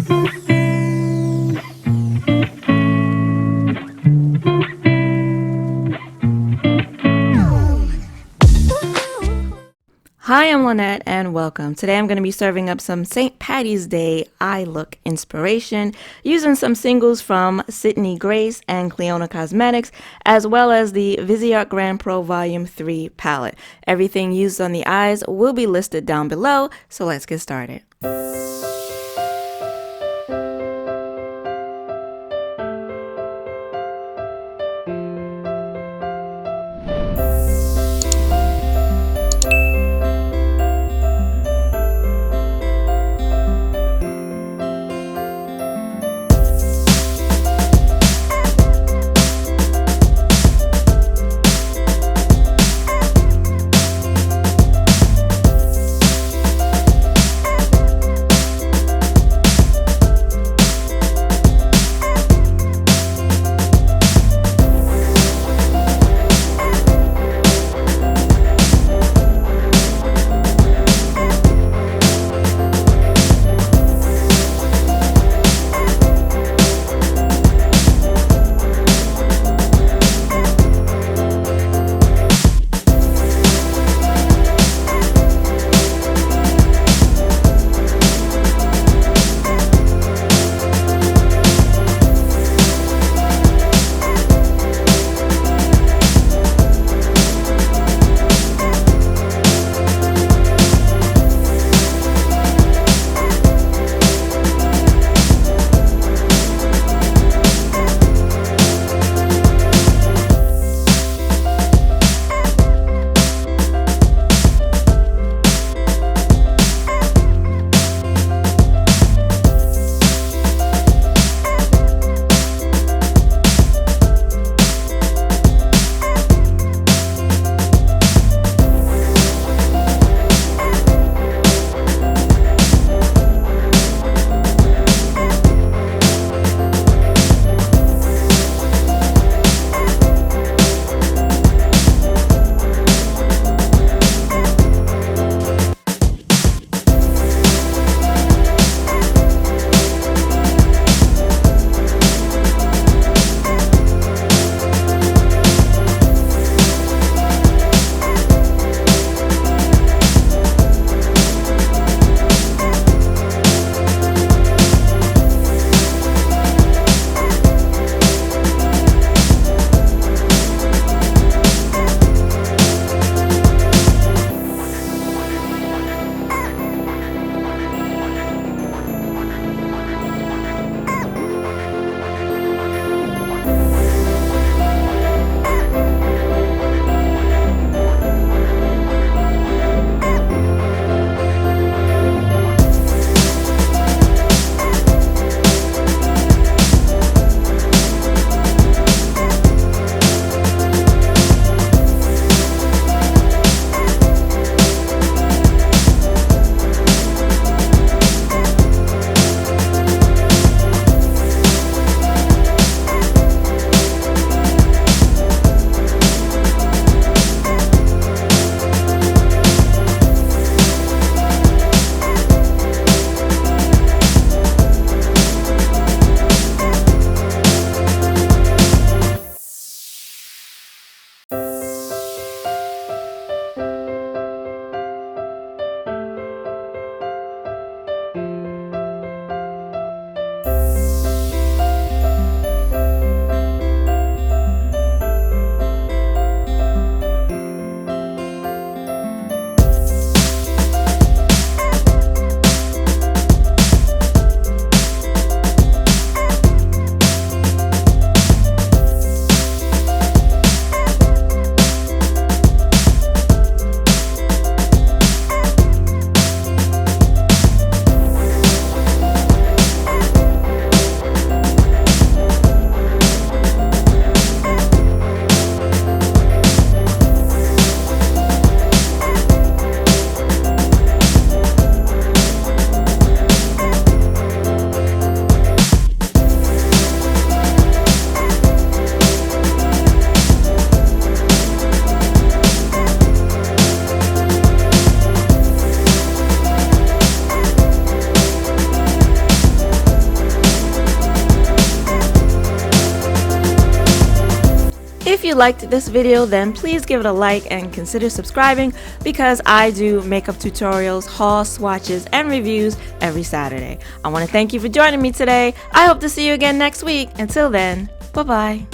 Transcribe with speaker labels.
Speaker 1: Hi, I'm Lynette and welcome. Today I'm going to be serving up some St. Patty's Day eye look inspiration using some singles from Sydney Grace and Clionadh Cosmetics, as well as the Viseart Grand Pro Volume 3 palette. Everything used on the eyes will be listed down below, so let's get started. If you liked this video, then please give it a like and consider subscribing because I do makeup tutorials, hauls, swatches, and reviews every Saturday. I want to thank you for joining me today. I hope to see you again next week. Until then, bye-bye.